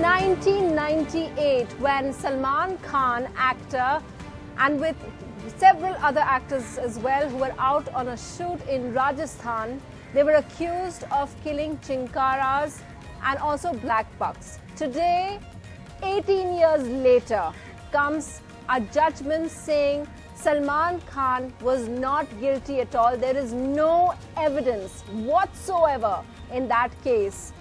1998, when Salman Khan, actor, and with several other actors as well who were out on a shoot in Rajasthan, they were accused of killing chinkaras and also black bucks. Today, 18 years later, comes a judgment saying Salman Khan was not guilty at all. There is no evidence whatsoever in that case.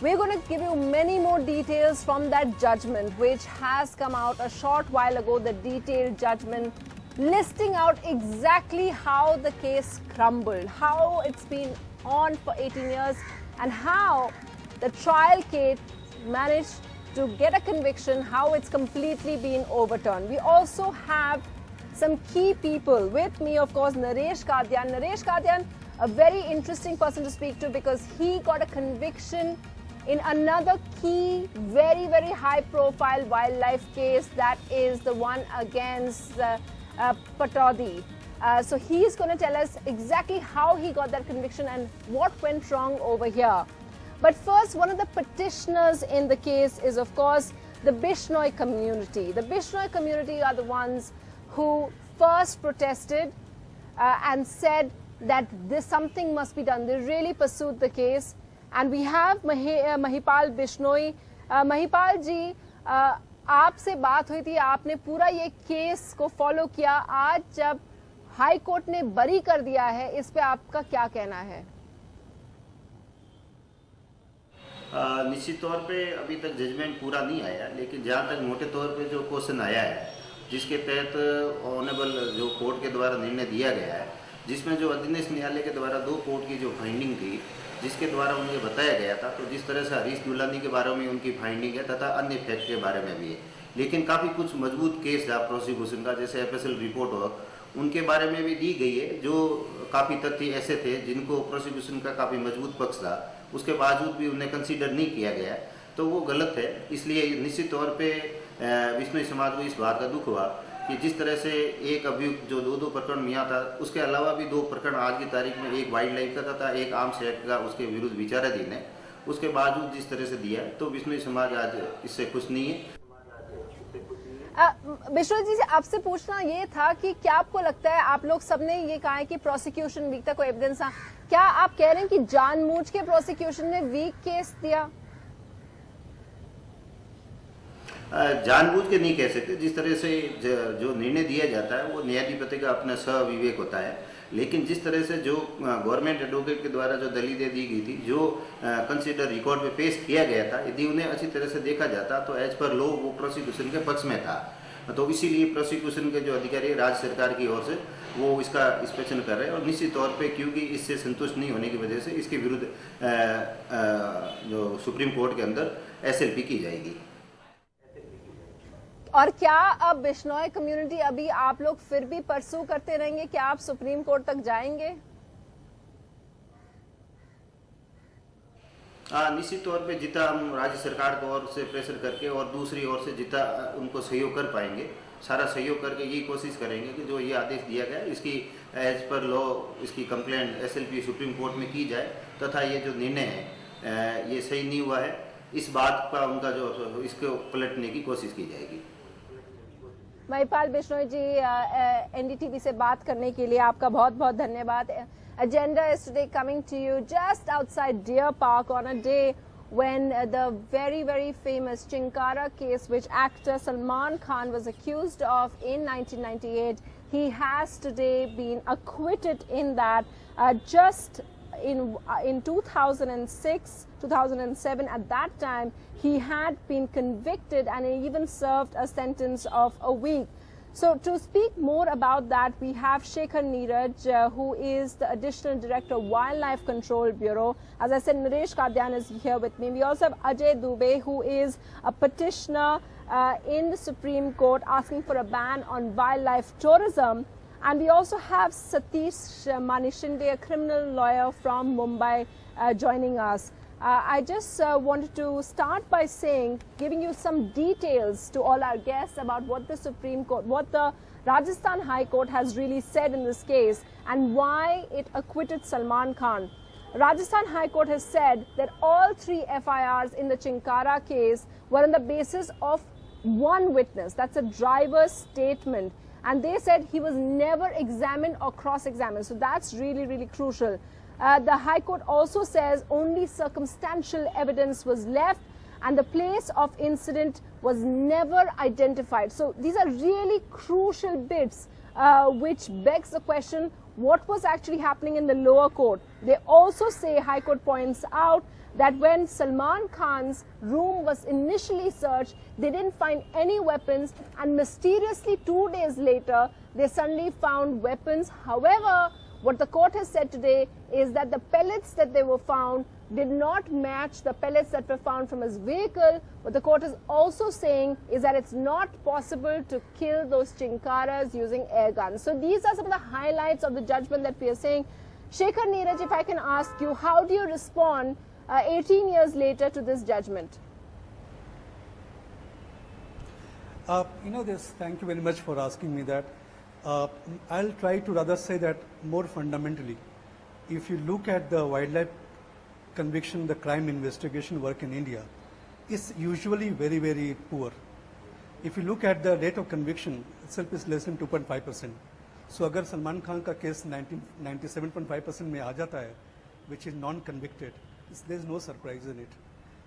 We're going to give you many more details from that judgment, which has come out a short while ago, the detailed judgment listing out exactly how the case crumbled, how it's been on for 18 years, and how the trial case managed to get a conviction, how it's completely been overturned. We also have some key people with me, of course, Naresh Kadian. Naresh Kadian, a very interesting person to speak to because he got a conviction in another key, very, very high-profile wildlife case, that is the one against Pataudi. So he's going to tell us exactly how he got that conviction and what went wrong over here. But first, one of the petitioners in the case is, of course, the Bishnoi community. The Bishnoi community are the ones who first protested and said that something must be done. They really pursued the case. And we have Mahipal Bishnoi. Mahipal ji, आपसे बात हुई थी, आपने पूरा ये case को follow किया. आज जब हाई कोर्ट ने बरी कर दिया है, इस पे आपका क्या कहना है? निश्चित तौर पे अभी तक जजमेंट पूरा नहीं आया, लेकिन जहाँ तक मोटे तौर पे जो क्वेश्चन आया है, जिसके तहत ऑनरेबल जो कोर्ट के द्वारा निर्णय दिया गया है, जिसमें जो अधीनस्थ न्यायालय के द्वारा 2 कोर्ट की जो फाइंडिंग थी, जिसके द्वारा उन्हें बताया गया था, तो जिस तरह से हरीश दुलानी के बारे में उनकी फाइंडिंग है तथा अन्य फैक्ट के बारे में भी है, लेकिन काफ़ी कुछ मजबूत केस था प्रोसिक्यूशन का, जैसे FSL रिपोर्ट हो, उनके बारे में भी दी गई है, जो काफ़ी तथ्य ऐसे थे जिनको प्रोसिक्यूशन का काफ़ी मजबूत पक्ष था, उसके बावजूद भी उन्हें कंसीडर नहीं किया गया, तो वो गलत है. इसलिए निश्चित तौर पर बिश्नोई समाज को इस बात का दुख हुआ कि जिस तरह से एक अभियुक्त जो 2 प्रकरण मिला था, उसके अलावा भी 2 प्रकरण आज की तारीख में, एक वाइल्ड लाइफ का तथा एक आर्म्स एक्ट का उसके विरुद्ध विचाराधीन है, उसके बावजूद जिस तरह से दिया, तो बिश्नोई समाज आज इससे खुश नहीं है. बिश्नोई जी से आपसे पूछना ये था कि क्या आपको लगता है, आप लोग सबने ये कहा है कि प्रोसिक्यूशन वीक था, कोई एविडेंस था, क्या आप कह रहे हैं कि जानबूझ के प्रोसिक्यूशन ने वीक केस दिया? जानबूझ के नहीं कह सकते. जिस तरह से जो निर्णय दिया जाता है वो न्यायाधिपति का अपना स्वविवेक होता है, लेकिन जिस तरह से जो गवर्नमेंट एडवोकेट के द्वारा जो दलीलें दी गई थी, जो कंसिडर रिकॉर्ड पे पेश किया गया था, यदि उन्हें अच्छी तरह से देखा जाता तो एज पर लॉ वो प्रोसिक्यूशन के पक्ष में था. तो इसीलिए प्रोसिक्यूशन के जो अधिकारी राज्य सरकार की ओर से वो इसका इंस्पेक्शन कर रहे हैं, और निश्चित तौर पे क्योंकि इससे संतुष्ट नहीं होने की वजह से इसके विरुद्ध जो सुप्रीम कोर्ट के अंदर SLP की जाएगी. और क्या अब बिश्नोई कम्युनिटी, अभी आप लोग फिर भी परसू करते रहेंगे, क्या आप सुप्रीम कोर्ट तक जाएंगे? निश्चित तौर पे जितना हम राज्य सरकार की ओर से प्रेशर करके और दूसरी ओर से जितना उनको सहयोग कर पाएंगे, सारा सहयोग करके यही कोशिश करेंगे कि जो ये आदेश दिया गया इसकी एज पर लॉ इसकी कंप्लेंट SLP सुप्रीम कोर्ट में की जाए, तथा ये जो निर्णय है ये सही नहीं हुआ है, इस बात का उनका जो इसको पलटने की कोशिश की जाएगी. महिपाल बिश्नोई जी, NDTV से बात करने के लिए आपका बहुत बहुत धन्यवाद. Agenda is today coming to you just outside Deer Park on a day when the very, very famous Chinkara case, which actor Salman Khan was accused of in 1998, he has today been acquitted in that. Just in 2006, 2007, at that time, he had been convicted and he even served a sentence of a week. So to speak more about that, we have Shekhar Neeraj, who is the Additional Director of Wildlife Control Bureau. As I said, Naresh Kadian is here with me. We also have Ajay Dubey, who is a petitioner in the Supreme Court asking for a ban on wildlife tourism. And we also have Satish Manishinde, a criminal lawyer from Mumbai, joining us. I just wanted to start by giving you some details to all our guests about what the Supreme Court, what the Rajasthan High Court has really said in this case and why it acquitted Salman Khan. Rajasthan High Court has said that all 3 FIRs in the Chinkara case were on the basis of one witness. That's a driver's statement. And they said he was never examined or cross-examined. So that's really, really crucial. The High Court also says only circumstantial evidence was left and the place of incident was never identified. So these are really crucial bits which begs the question, what was actually happening in the lower court? They also say, High Court points out, that when Salman Khan's room was initially searched, they didn't find any weapons, and mysteriously 2 days later, they suddenly found weapons. However, what the court has said today is that the pellets that they were found did not match the pellets that were found from his vehicle. What the court is also saying is that it's not possible to kill those Chinkaras using air guns. So these are some of the highlights of the judgment that we are saying. Shekhar Neeraj, if I can ask you, how do you respond 18 years later to this judgment? Thank you very much for asking me that. I'll try to rather say that more fundamentally. If you look at the wildlife conviction, the crime investigation work in India, is usually very, very poor. If you look at the rate of conviction itself is less than 2.5%. So अगर सलमान खान का case 97.5% में आ जाता है, which is non-convicted, there is no surprise in it.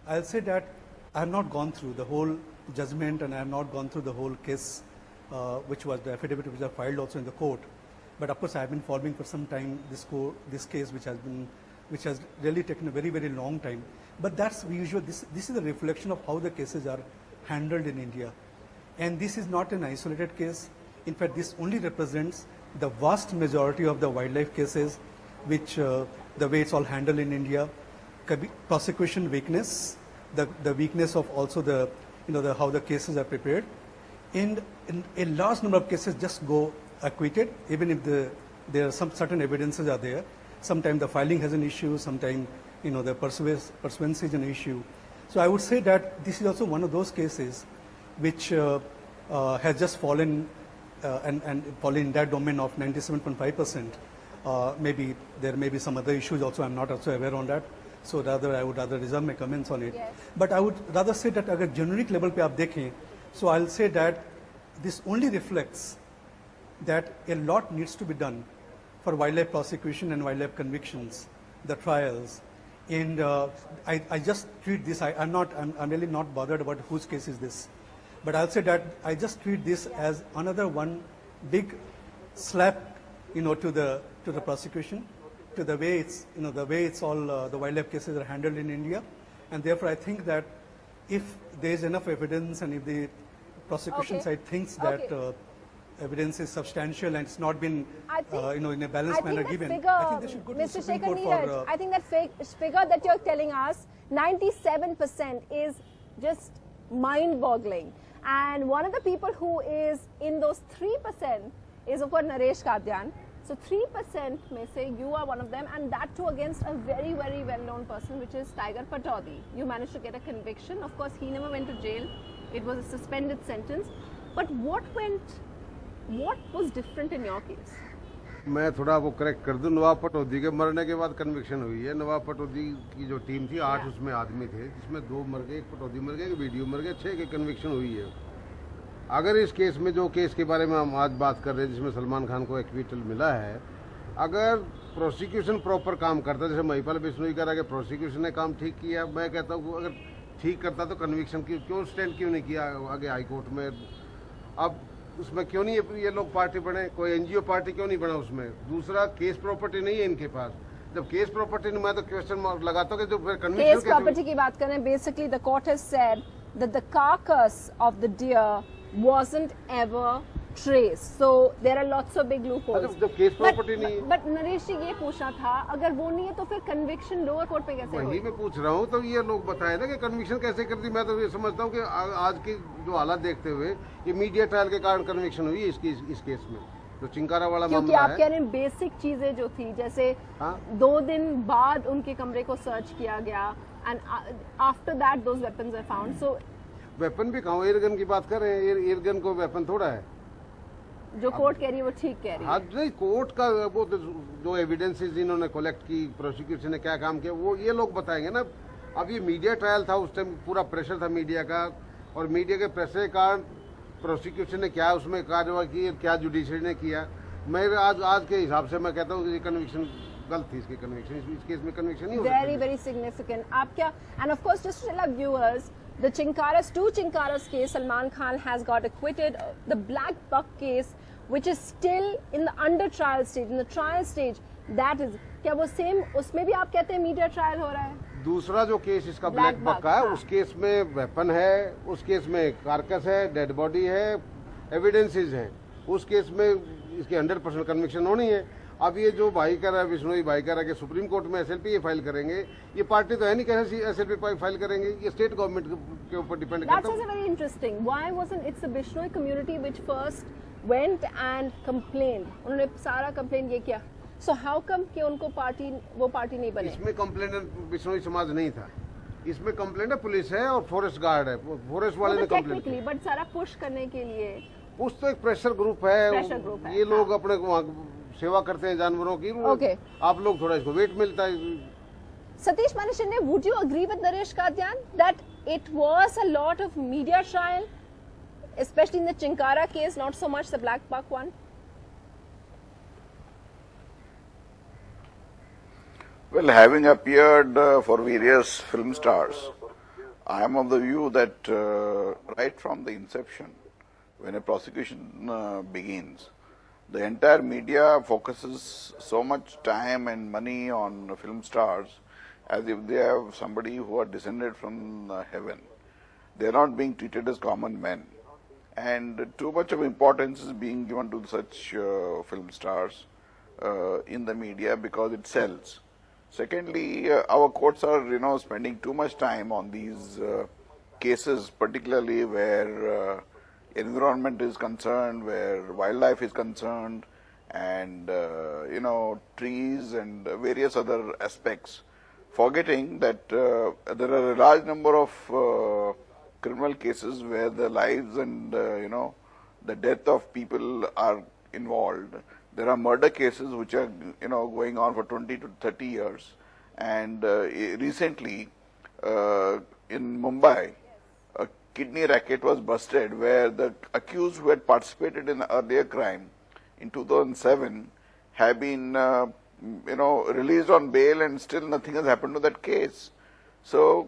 I'll say that I have not gone through the whole judgment and I have not gone through the whole case, which was the affidavit which I filed also in the court. But of course, I have been following for some time this case, which has really taken a very, very long time. But that's usual. This is a reflection of how the cases are handled in India, and this is not an isolated case. In fact, this only represents the vast majority of the wildlife cases, which the way it's all handled in India. Prosecution weakness, the weakness of also the how the cases are prepared, and in a large number of cases just go acquitted, even if there are some certain evidences are there. Sometimes the filing has an issue, sometimes the pursuance is an issue. So I would say that this is also one of those cases which has just fallen and fallen in that domain of 97.5%. Maybe there may be some other issues also. I'm not also aware on that. So I would rather reserve my comments on it. Yes. But I would rather say that अगर generic level पे आप देखें, so I'll say that this only reflects that a lot needs to be done for wildlife prosecution and wildlife convictions, the trials. And I just treat this, I'm really not bothered about whose case is this. But I'll say that I just treat this as another one big slap, to the prosecution, to the way it's all the wildlife cases are handled in India. And therefore I think that if there is enough evidence and if the prosecution side thinks that evidence is substantial and it's not been in a balanced manner given, I think they should go to the Supreme Court for... I think that figure that you're telling us, 97%, is just mind-boggling. And one of the people who is in those 3% is, of course, Naresh Kadyan. So 3% may say you are one of them, and that too against a very, very well-known person, which is Tiger Pataudi. You managed to get a conviction. Of course, he never went to jail. It was a suspended sentence. But what was different in your case? मैं थोड़ा वो correct कर दूं, नवाब पटौदी के मरने के बाद conviction हुई है। नवाब पटौदी की जो टीम थी 8 उसमें आदमी थे, जिसमें 2 मर गए, एक पटौदी मर गए, एक वीडियो मर गए, 6 की कन्विक्शन हुई है। अगर इस केस में जो केस के बारे में हम आज बात कर रहे हैं, जिसमें सलमान खान को एक्विटल मिला है, अगर प्रोसिक्यूशन प्रॉपर काम करता, जैसे महिपाल बिश्नोई कह रहा है कि प्रोसिक्यूशन ने काम ठीक किया, मैं कहता हूँ अगर ठीक करता तो कन्विक्शन क्यों स्टैंड क्यों नहीं किया आगे हाई कोर्ट में? अब उसमें क्यों नहीं ये लोग पार्टी बने? कोई एनजीओ पार्टी क्यों नहीं बना उसमें? दूसरा, केस प्रॉपर्टी नहीं है इनके पास। जब केस प्रॉपर्टी नहीं, मैं तो क्वेश्चन मार्क लगाता हूं कि जो फिर कन्विक्शन केस प्रॉपर्टी की बात करें, basically the court has said that the carcass of the deer wasn't ever traced, so there are lots of big loopholes. जब केस प्रॉपर्टी नहीं, बट नरेश जी ये पूछना था, अगर वो नहीं है तो फिर कन्विक्शन लोअर कोर्ट पे कैसे होगी? वही मैं पूछ रहा हूँ, तो ये लोग बताए ना कि कन्विक्शन कैसे कर दी। मैं तो ये समझता हूँ कि आज की जो हालात देखते हुए ये मीडिया ट्रायल के कारण कन्विक्शन हुई इस केस में, जो चिंकारा वाला मामला है। क्योंकि आप कह रहे हैं बेसिक चीजें जो थी, जैसे 2 दिन बाद उनके कमरे को सर्च किया गया and after that those weapons are found. So weapon भी कहाँ, एयरगन की बात कर रहे हैं, एयरगन को वेपन थोड़ा है। जो कोर्ट कह रही है वो ठीक कह रही हाँ है। नहीं, कोर्ट का वो तो जो एविडेंसेस इन्होंने कलेक्ट की, प्रोसिक्यूशन ने क्या काम किया वो ये लोग बताएंगे ना। अब ये मीडिया ट्रायल था, उस टाइम पूरा प्रेशर था मीडिया का, और मीडिया के प्रेशर के कारण प्रोसिक्यूशन ने क्या उसमें कार्रवाई की, क्या जुडिशरी ने किया। मैं आज के हिसाब से मैं कहता हूँ ये कन्विक्शन गलत थी, इसकी कन्विक्शन, इस केस में कन्विक्शन नहीं हो सकती। Very, very significant. आप क्या? And of course, just to tell our viewers, the Chinkaras, two Chinkaras case, Salman Khan has got acquitted. The Black Buck case, which is still in the under trial stage, in the trial stage, that is, क्या वो same उसमें भी आप कहते हैं media trial हो रहा है? दूसरा जो केस इसका Black ब्लैक बक Buck, का है, हाँ। उस केस में वेपन है, उस केस में कारकस है, डेड बॉडी है, एविडेंसेस हैं। उस केस में इसकी 100% कन्विक्शन होनी है। अब ये जो भाई कह रहा है, विष्णोई भाई कह रहा है कि सुप्रीम कोर्ट में एसएलपी फाइल करेंगे, ये पार्टी तो है नहीं कैसे एसएलपी फाइल करेंगे, ये स्टेट गवर्नमेंट के ऊपर डिपेंड That's करता है। also very interesting. Why wasn't it's the Bishnoi community which first went and complained? उन्होंने सारा कंप्लेन ये किया. So how come कि उनको वो पार्टी नहीं बने? इसमें कंप्लेंट विष्णोई समाज नहीं था, इसमें कंप्लेंट है पुलिस है और फॉरेस्ट गार्ड है, फॉरेस्ट वाले ने कंप्लेंट टेक्निकली बट सारा पुश करने के लिए उस तो एक प्रेशर ग्रुप Pressure group है, है, ये लोग अपने वहाँ सेवा करते हैं जानवरों की। Okay. आप लोग थोड़ा इसको वेट मिलता है। Satish Manishinde, would you agree with Naresh Kadyan that it was a lot of media trial, especially in the Chinkara case, not so much the Black Buck one? Well, having appeared for various film stars, I am of the view that right from the inception, when a prosecution begins, the entire media focuses so much time and money on film stars as if they have somebody who are descended from heaven. They are not being treated as common men. And too much of importance is being given to such film stars in the media because it sells. Secondly, our courts are, spending too much time on these cases, particularly where environment is concerned, where wildlife is concerned, and trees and various other aspects, forgetting that there are a large number of criminal cases where the lives and the death of people are involved. There are murder cases which are going on for 20 to 30 years, and recently in Mumbai, a kidney racket was busted where the accused who had participated in the earlier crime in 2007 have been released on bail, and still nothing has happened to that case. So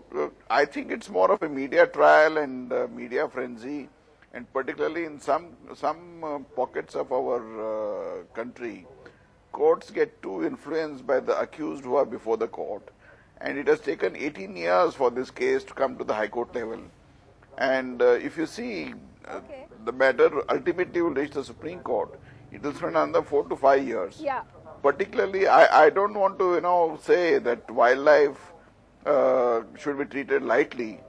I think it's more of a media trial and media frenzy, and particularly in some pockets of our country, courts get too influenced by the accused who are before the court, and it has taken 18 years for this case to come to the High Court level. And if you see, the matter ultimately will reach the Supreme Court. It will spend another 4 to 5 years. Yeah. Particularly, I don't want to say that wildlife should be treated lightly,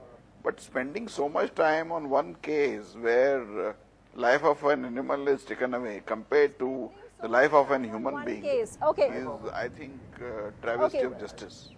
but spending so much time on one case where life of an animal is taken away compared to the life of an human being case. Okay. is, I think, travesty Okay. of justice.